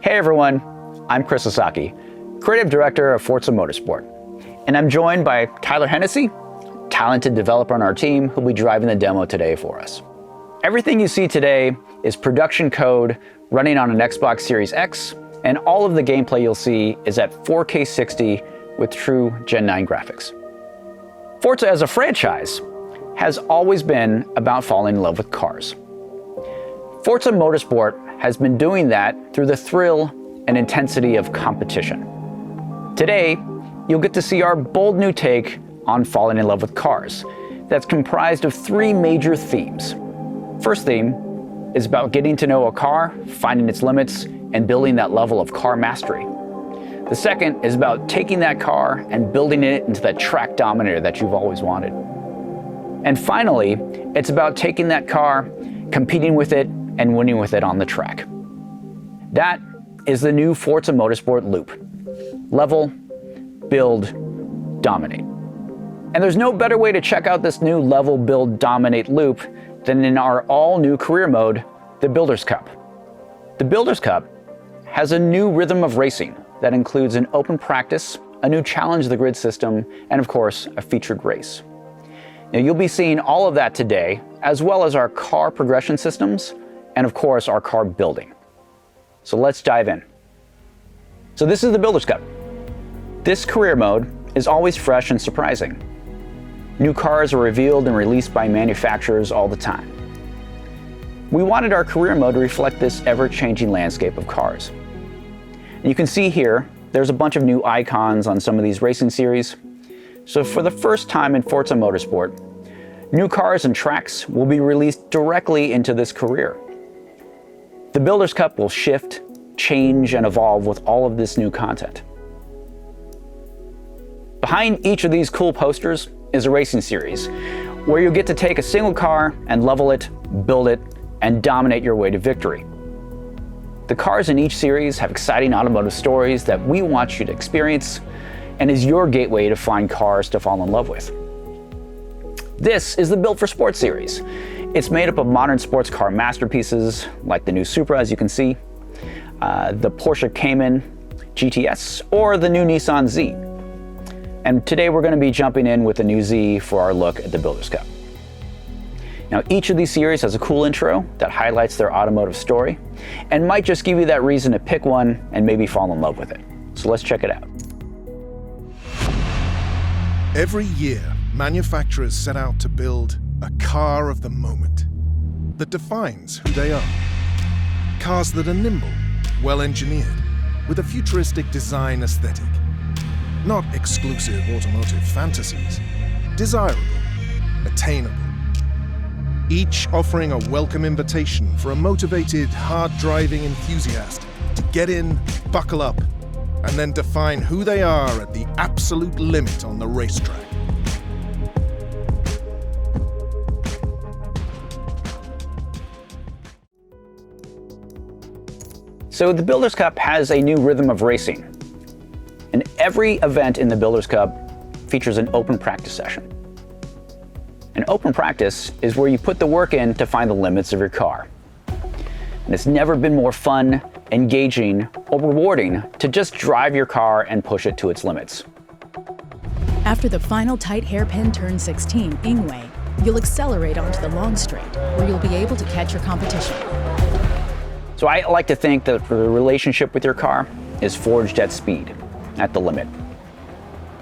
Hey everyone, I'm Chris Sasaki, Creative Director of Forza Motorsport, and I'm joined by Tyler Hennessy, talented developer on our team who'll be driving the demo today for us. Everything you see today is production code running on an Xbox Series X, and all of the gameplay you'll see is at 4K 60 with true Gen 9 graphics. Forza as a franchise has always been about falling in love with cars. Forza Motorsport has been doing that through the thrill and intensity of competition. Today, you'll get to see our bold new take on falling in love with cars that's comprised of three major themes. First theme is about getting to know a car, finding its limits, and building that level of car mastery. The second is about taking that car and building it into that track dominator that you've always wanted. And finally, it's about taking that car, competing with it, and winning with it on the track. That is the new Forza Motorsport loop. Level, build, dominate. And there's no better way to check out this new level, build, dominate loop than in our all-new career mode, the Builders Cup. The Builders Cup has a new rhythm of racing that includes an open practice, a new challenge of the grid system, and of course, a featured race. Now, you'll be seeing all of that today, as well as our car progression systems, and of course, our car building. So let's dive in. So this is the Builders Cup. This career mode is always fresh and surprising. New cars are revealed and released by manufacturers all the time. We wanted our career mode to reflect this ever-changing landscape of cars. And you can see here, there's a bunch of new icons on some of these racing series. So for the first time in Forza Motorsport, new cars and tracks will be released directly into this career. The Builders Cup will shift, change, and evolve with all of this new content. Behind each of these cool posters is a racing series where you'll get to take a single car and level it, build it, and dominate your way to victory. The cars in each series have exciting automotive stories that we want you to experience and is your gateway to find cars to fall in love with. This is the Built for Sports series. It's made up of modern sports car masterpieces like the new Supra, as you can see, the Porsche Cayman GTS, or the new Nissan Z. And today we're going to be jumping in with the new Z for our look at the Builders Cup. Now, each of these series has a cool intro that highlights their automotive story and might just give you that reason to pick one and maybe fall in love with it. So let's check it out. Every year, manufacturers set out to build a car of the moment that defines who they are. Cars that are nimble, well-engineered, with a futuristic design aesthetic. Not exclusive automotive fantasies, desirable, attainable. Each offering a welcome invitation for a motivated, hard-driving enthusiast to get in, buckle up, and then define who they are at the absolute limit on the racetrack. So the Builders Cup has a new rhythm of racing. And every event in the Builders Cup features an open practice session. An open practice is where you put the work in to find the limits of your car. And it's never been more fun, engaging, or rewarding to just drive your car and push it to its limits. After the final tight hairpin turn 16 Ingway, you'll accelerate onto the long straight, where you'll be able to catch your competition. So I like to think that the relationship with your car is forged at speed, at the limit.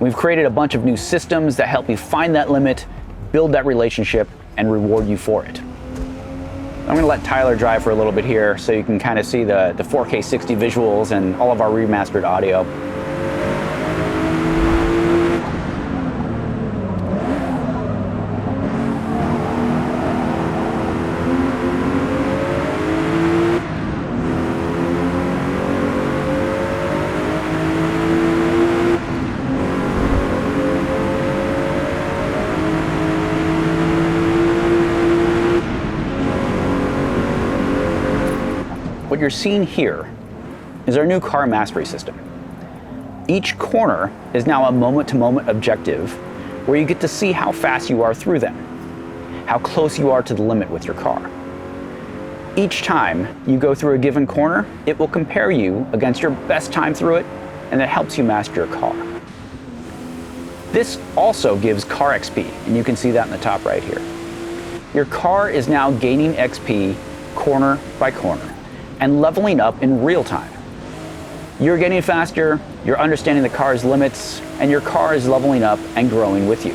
We've created a bunch of new systems that help you find that limit, build that relationship, and reward you for it. I'm going to let Tyler drive for a little bit here so you can kind of see the 4K 60 visuals and all of our remastered audio. What you're seeing here is our new car mastery system. Each corner is now a moment-to-moment objective where you get to see how fast you are through them, how close you are to the limit with your car. Each time you go through a given corner, it will compare you against your best time through it, and it helps you master your car. This also gives car XP, and you can see that in the top right here. Your car is now gaining XP corner by corner and leveling up in real time. You're getting faster, you're understanding the car's limits, and your car is leveling up and growing with you.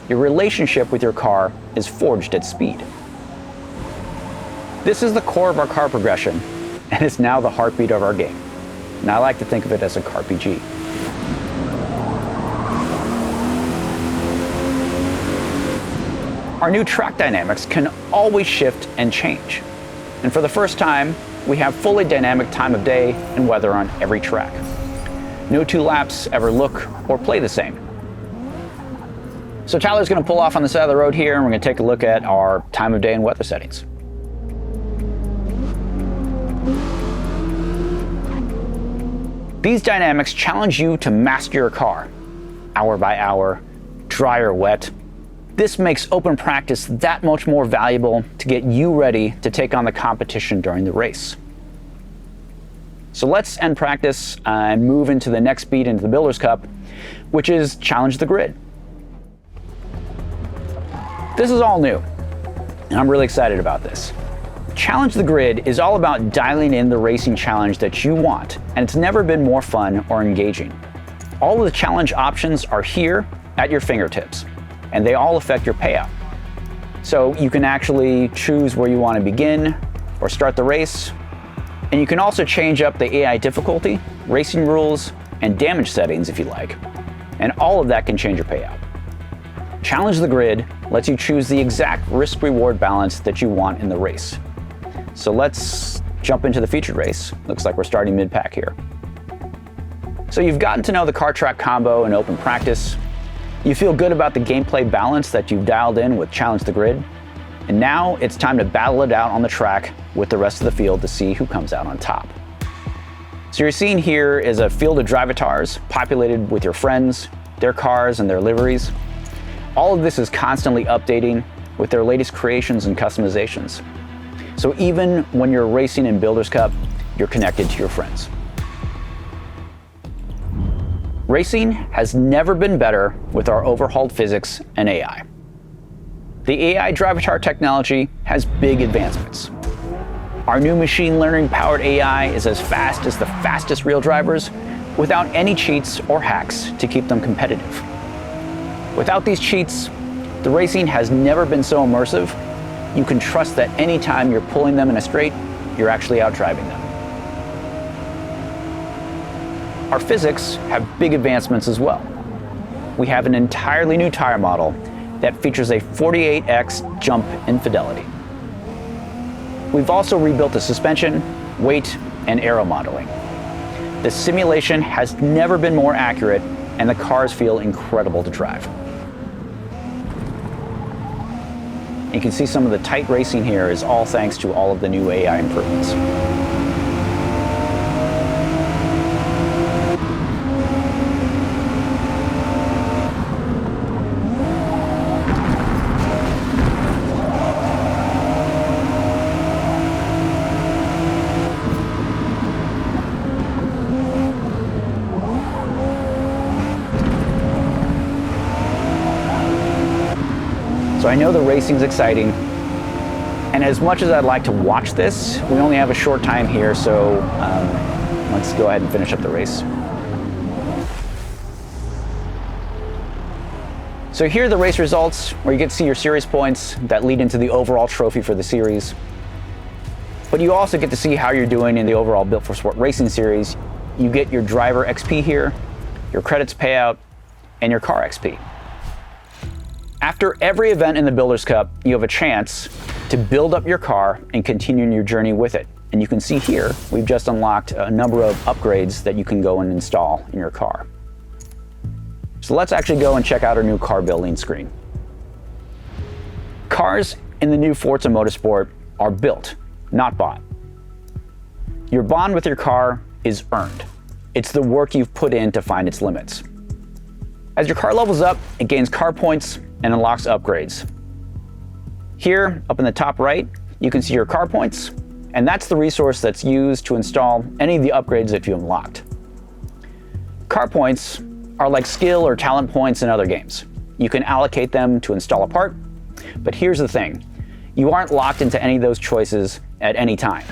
Your relationship with your car is forged at speed. This is the core of our car progression, and it's now the heartbeat of our game. And I like to think of it as a CarPG. Our new track dynamics can always shift and change. And for the first time, we have fully dynamic time of day and weather on every track. No two laps ever look or play the same. So Tyler's going to pull off on the side of the road here, and we're going to take a look at our time of day and weather settings. These dynamics challenge you to master your car, hour by hour, dry or wet. This makes open practice that much more valuable to get you ready to take on the competition during the race. So let's end practice and move into the next speed into the Builders Cup, which is Challenge the Grid. This is all new, and I'm really excited about this. Challenge the Grid is all about dialing in the racing challenge that you want, and it's never been more fun or engaging. All of the challenge options are here at your fingertips, and they all affect your payout. So you can actually choose where you want to begin or start the race, and you can also change up the AI difficulty, racing rules, and damage settings if you like, and all of that can change your payout. Challenge the Grid lets you choose the exact risk-reward balance that you want in the race. So let's jump into the featured race. Looks like we're starting mid-pack here. So you've gotten to know the car track combo in open practice. You feel good about the gameplay balance that you've dialed in with Challenge the Grid. And now it's time to battle it out on the track with the rest of the field to see who comes out on top. So you're seeing here is a field of drivatars populated with your friends, their cars, and their liveries. All of this is constantly updating with their latest creations and customizations. So even when you're racing in Builders Cup, you're connected to your friends. Racing has never been better with our overhauled physics and AI. The AI Drivatar technology has big advancements. Our new machine learning powered AI is as fast as the fastest real drivers without any cheats or hacks to keep them competitive. Without these cheats, the racing has never been so immersive. You can trust that anytime you're pulling them in a straight, you're actually out driving them. Our physics have big advancements as well. We have an entirely new tire model that features a 48x jump in fidelity. We've also rebuilt the suspension, weight, and aero modeling. The simulation has never been more accurate, and the cars feel incredible to drive. You can see some of the tight racing here is all thanks to all of the new AI improvements. So I know the racing's exciting, and as much as I'd like to watch this, we only have a short time here, so let's go ahead and finish up the race. So here are the race results, where you get to see your series points that lead into the overall trophy for the series. But you also get to see how you're doing in the overall Built for Sport Racing series. You get your driver XP here, your credits payout, and your car XP. After every event in the Builders Cup, you have a chance to build up your car and continue your journey with it. And you can see here, we've just unlocked a number of upgrades that you can go and install in your car. So let's actually go and check out our new car building screen. Cars in the new Forza Motorsport are built, not bought. Your bond with your car is earned. It's the work you've put in to find its limits. As your car levels up, it gains car points and unlocks upgrades. Here, up in the top right, you can see your car points, and that's the resource that's used to install any of the upgrades that you unlocked. Car points are like skill or talent points in other games. You can allocate them to install a part, but here's the thing. You aren't locked into any of those choices at any time.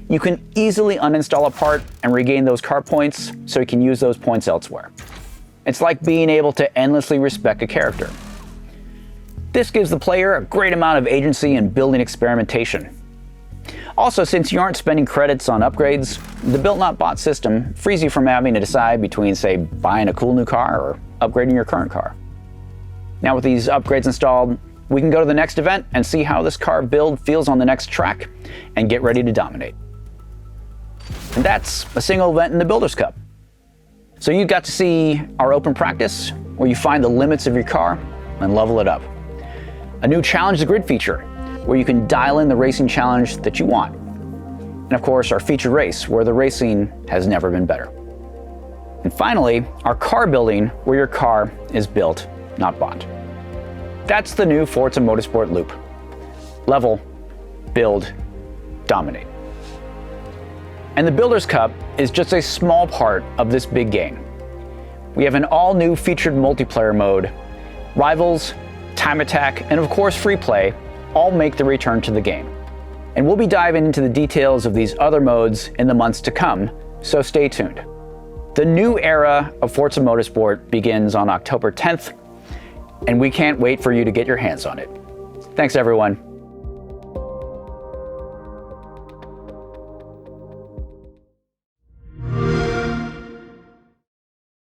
You can easily uninstall a part and regain those car points so you can use those points elsewhere. It's like being able to endlessly respec a character. This gives the player a great amount of agency in building experimentation. Also, since you aren't spending credits on upgrades, the built not bought system frees you from having to decide between, say, buying a cool new car or upgrading your current car. Now with these upgrades installed, we can go to the next event and see how this car build feels on the next track and get ready to dominate. And that's a single event in the Builders Cup. So you got to see our open practice, where you find the limits of your car and level it up. A new Challenge the Grid feature, where you can dial in the racing challenge that you want. And of course, our featured race, where the racing has never been better. And finally, our car building, where your car is built, not bought. That's the new Forza Motorsport loop. Level, build, dominate. And the Builders Cup is just a small part of this big game. We have an all-new featured multiplayer mode, rivals, time attack, and of course free play all make the return to the game. And we'll be diving into the details of these other modes in the months to come, so stay tuned. The new era of Forza Motorsport begins on October 10th, and we can't wait for you to get your hands on it. Thanks everyone.